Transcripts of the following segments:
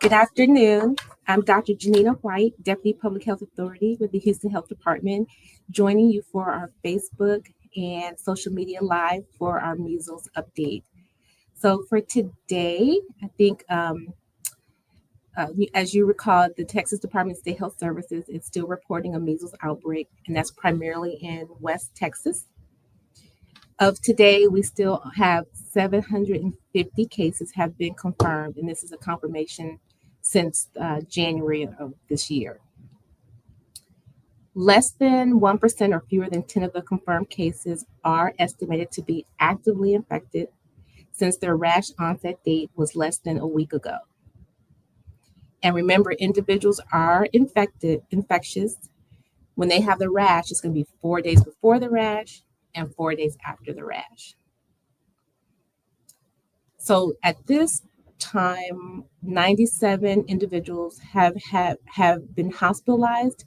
Good afternoon. I'm Dr. Janina White, Deputy Public Health Authority with the Houston Health Department, joining you for our Facebook and social media live for our measles update. So for today, I think as you recall, the Texas Department of State Health Services is still reporting a measles outbreak, and that's primarily in West Texas. Of today, we still have 750 cases have been confirmed, and this is a confirmation since January of this year. Less than 1% or fewer than 10 of the confirmed cases are estimated to be actively infected since their rash onset date was less than a week ago. And remember, individuals are infectious. When they have the rash, it's going to be 4 days before the rash and 4 days after the rash. So at this time, 97 individuals have been hospitalized.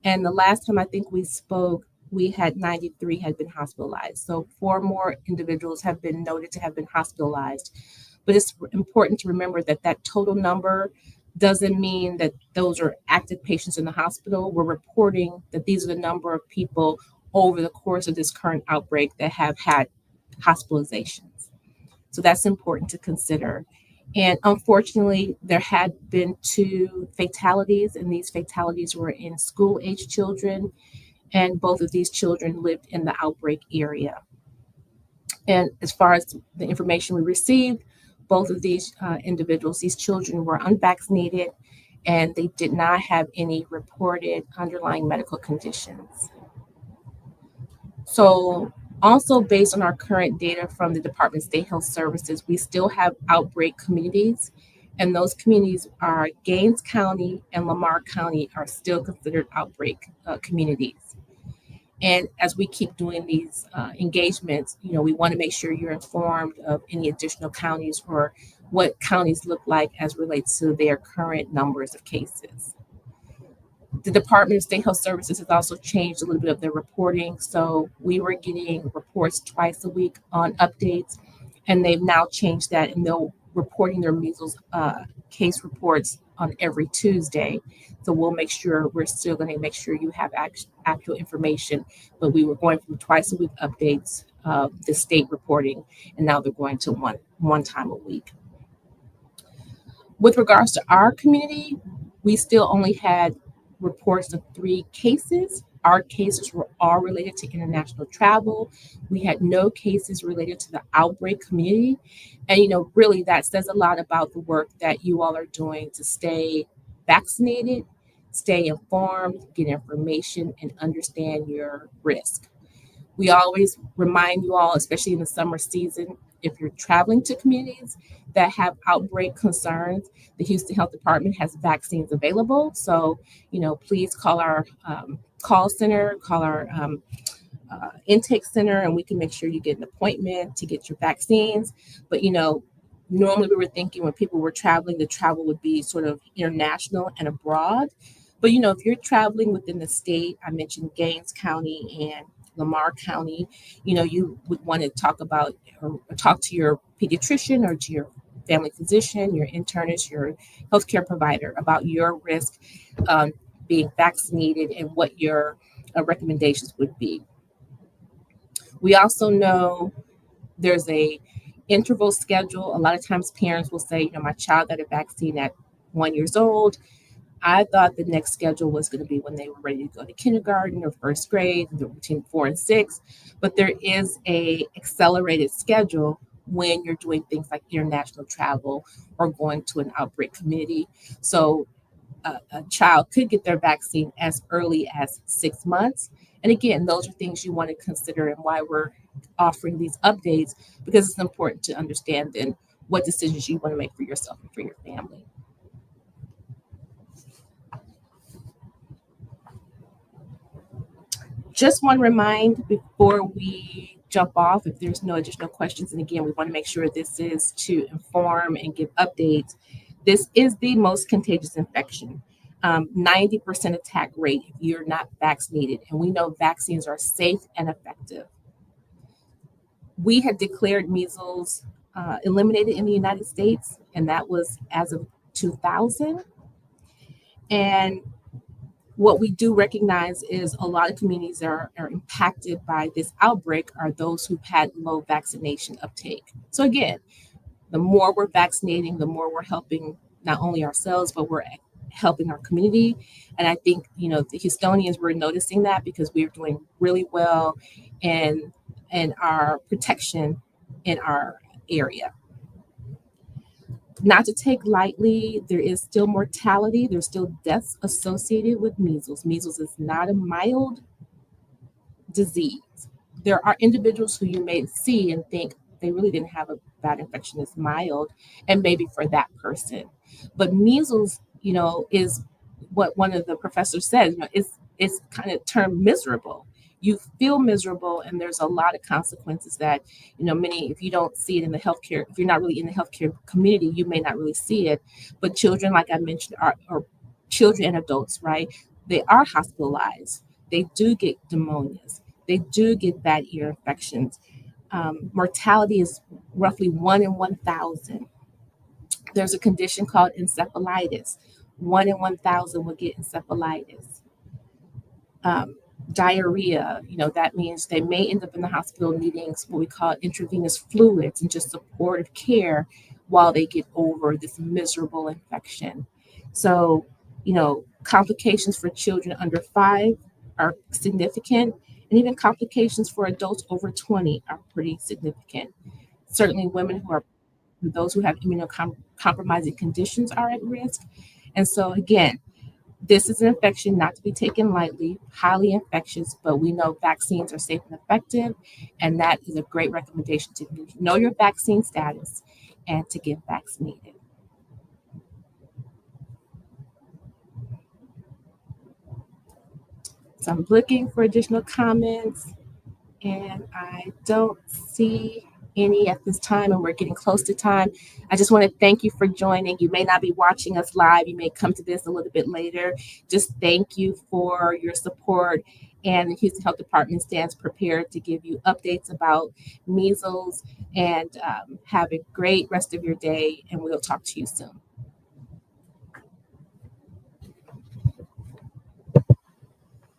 And the last time I think we spoke, we had 93 had been hospitalized. So 4 more individuals have been noted to have been hospitalized. But it's important to remember that that total number doesn't mean that those are active patients in the hospital. We're reporting that these are the number of people over the course of this current outbreak that have had hospitalizations. So that's important to consider. And unfortunately, there had been 2 fatalities, and these fatalities were in school-age children, and both of these children lived in the outbreak area. And as far as the information we received, both of these individuals, these children were unvaccinated, and they did not have any reported underlying medical conditions. So also based on our current data from the Department of State Health Services, we still have outbreak communities, and those communities are Gaines County and Lamar County are still considered outbreak communities. And as we keep doing these engagements, we want to make sure you're informed of any additional counties or what counties look like as relates to their current numbers of cases. The Department of State Health Services has also changed a little bit of their reporting. So we were getting reports twice a week on updates, and they've now changed that, and they're reporting their measles case reports on every Tuesday. So we're still going to make sure you have actual information, but we were going from twice a week updates, the state reporting, and now they're going to one time a week. With regards to our community, we still only had reports of 3 cases. Our cases were all related to international travel. We had no cases related to the outbreak community. And, really that says a lot about the work that you all are doing to stay vaccinated, stay informed, get information, and understand your risk. We always remind you all, especially in the summer season, if you're traveling to communities that have outbreak concerns, the Houston Health Department has vaccines available. So, please call our call center, call our intake center, and we can make sure you get an appointment to get your vaccines. But, normally we were thinking when people were traveling, the travel would be sort of international and abroad. But, if you're traveling within the state, I mentioned Gaines County and Lamar County, you would want to talk about or talk to your pediatrician or to your family physician, your internist, your healthcare provider about your risk being vaccinated and what your recommendations would be. We also know there's a interval schedule. A lot of times parents will say, my child got a vaccine at 1 year old. I thought the next schedule was going to be when they were ready to go to kindergarten or first grade, between 4 and 6. But there is a accelerated schedule when you're doing things like international travel or going to an outbreak community. So a child could get their vaccine as early as 6 months. And again, those are things you want to consider and why we're offering these updates, because it's important to understand then what decisions you want to make for yourself and for your family. Just want to remind before we jump off, if there's no additional questions, and again, we want to make sure this is to inform and give updates. This is the most contagious infection. 90% attack rate if you're not vaccinated, and we know vaccines are safe and effective. We had declared measles eliminated in the United States, and that was as of 2000. And what we do recognize is a lot of communities that are impacted by this outbreak are those who've had low vaccination uptake. So again, the more we're vaccinating, the more we're helping not only ourselves, but we're helping our community. And I think, the Houstonians were noticing that because we're doing really well in our protection in our area. Not to take lightly, there is still mortality, there's still deaths associated with measles. Measles is not a mild disease. There are individuals who you may see and think they really didn't have a bad infection, it's mild, and maybe for that person. But measles, is what one of the professors said, it's kind of termed miserable. You feel miserable, and there's a lot of consequences that, many, if you don't see it in the healthcare, if you're not really in the healthcare community, you may not really see it. But children, like I mentioned, are children and adults, right? They are hospitalized. They do get pneumonias. They do get bad ear infections. Mortality is roughly 1 in 1,000. There's a condition called encephalitis. 1 in 1,000 will get encephalitis. Diarrhea, that means they may end up in the hospital needing what we call intravenous fluids and just supportive care while they get over this miserable infection. So, complications for children under 5 are significant, and even complications for adults over 20 are pretty significant. Certainly, those who have immunocompromising conditions are at risk. And so, again, this is an infection not to be taken lightly, highly infectious, but we know vaccines are safe and effective, and that is a great recommendation to know your vaccine status and to get vaccinated. So I'm looking for additional comments, and I don't see any at this time, and we're getting close to time. I just want to thank you for joining. You may not be watching us live. You may come to this a little bit later. Just thank you for your support. And the Houston Health Department stands prepared to give you updates about measles. And have a great rest of your day, and we'll talk to you soon.